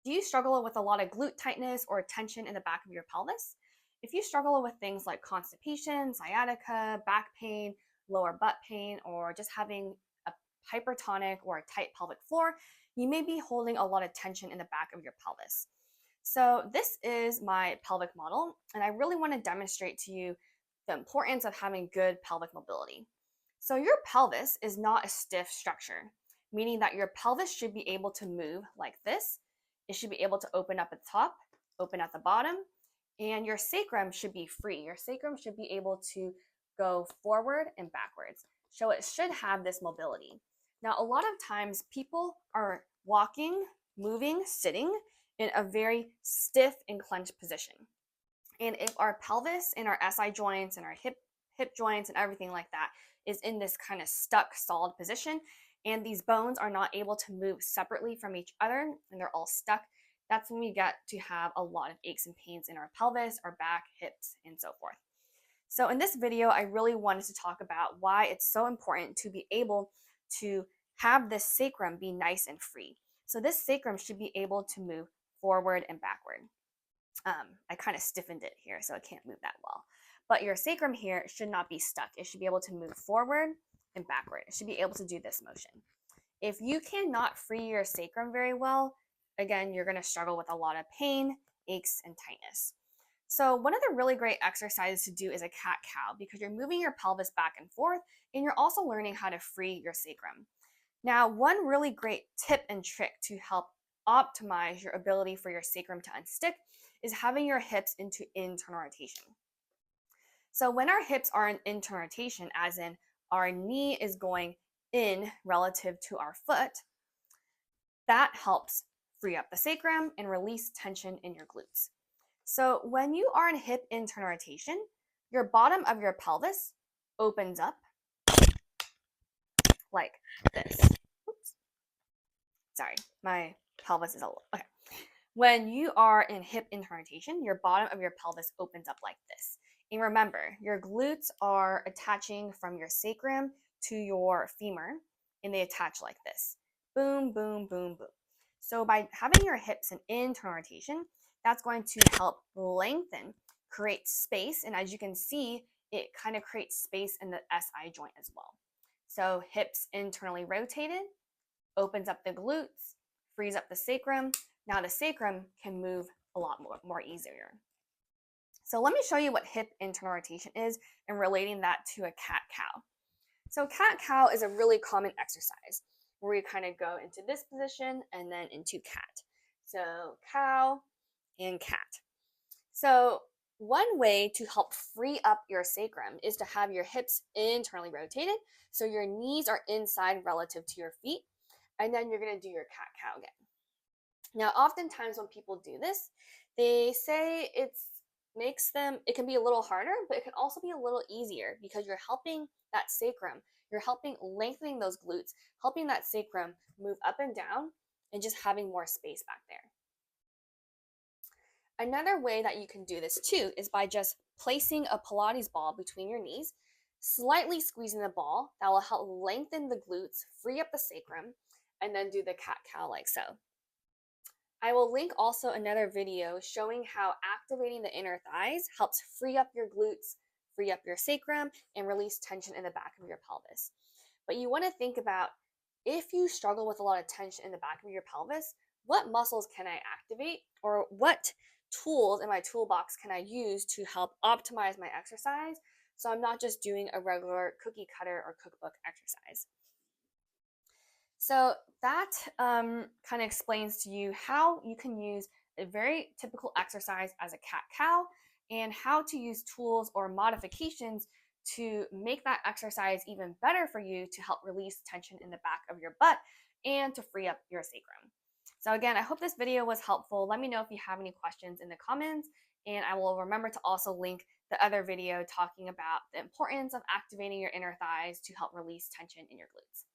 Do you struggle with a lot of glute tightness or tension in the back of your pelvis? If you struggle with things like constipation, sciatica, back pain, lower butt pain, or just having a hypertonic or a tight pelvic floor, you may be holding a lot of tension in the back of your pelvis. So this is my pelvic model, and I really want to demonstrate to you the importance of having good pelvic mobility. So your pelvis is not a stiff structure, meaning that your pelvis should be able to move like this. It should be able to open up at the top, open at the bottom, and your sacrum should be free. Your sacrum should be able to go forward and backwards. So it should have this mobility. Now, a lot of times people are walking, moving, sitting in a very stiff and clenched position. And if our pelvis and our SI joints and our hip joints and everything like that is in this kind of stuck, stalled position, and these bones are not able to move separately from each other and they're all stuck, that's when we get to have a lot of aches and pains in our pelvis, our back, hips, and so forth. So in this video, I really wanted to talk about why it's so important to be able to have this sacrum be nice and free. So this sacrum should be able to move forward and backward. I kind of stiffened it here, so it can't move that well. But your sacrum here should not be stuck. It should be able to move forward and backward. It should be able to do this motion. If you cannot free your sacrum very well, again, you're going to struggle with a lot of pain, aches, and tightness. So one of the really great exercises to do is a cat-cow because you're moving your pelvis back and forth and you're also learning how to free your sacrum. Now, one really great tip and trick to help optimize your ability for your sacrum to unstick is having your hips into internal rotation. So when our hips are in internal rotation, as in our knee is going in relative to our foot, that helps free up the sacrum and release tension in your glutes. So when you are in hip internal rotation, your bottom of your pelvis opens up like this. Oops. Sorry, my pelvis is a little, okay. When you are in hip internal rotation, your bottom of your pelvis opens up like this. And remember, your glutes are attaching from your sacrum to your femur, and they attach like this. Boom, boom, boom, boom. So by having your hips in internal rotation, that's going to help lengthen, create space, and as you can see, it kind of creates space in the SI joint as well. So hips internally rotated, opens up the glutes, frees up the sacrum. Now the sacrum can move a lot more easier. So let me show you what hip internal rotation is and relating that to a cat-cow. So cat-cow is a really common exercise where we kind of go into this position and then into cat. So cow and cat. So one way to help free up your sacrum is to have your hips internally rotated so your knees are inside relative to your feet, and then you're going to do your cat-cow again. Now, oftentimes when people do this, they say it can be a little harder, but it can also be a little easier because you're helping that sacrum, you're helping lengthening those glutes, helping that sacrum move up and down and just having more space back there. Another way that you can do this too is by just placing a Pilates ball between your knees, slightly squeezing the ball. That will help lengthen the glutes, free up the sacrum, and then do the cat-cow like so. I will link also another video showing how activating the inner thighs helps free up your glutes, free up your sacrum, and release tension in the back of your pelvis. But you want to think about, if you struggle with a lot of tension in the back of your pelvis, what muscles can I activate, or what tools in my toolbox can I use to help optimize my exercise so I'm not just doing a regular cookie cutter or cookbook exercise. So that kind of explains to you how you can use a very typical exercise as a cat-cow and how to use tools or modifications to make that exercise even better for you to help release tension in the back of your butt and to free up your sacrum. So again, I hope this video was helpful. Let me know if you have any questions in the comments, and I will remember to also link the other video talking about the importance of activating your inner thighs to help release tension in your glutes.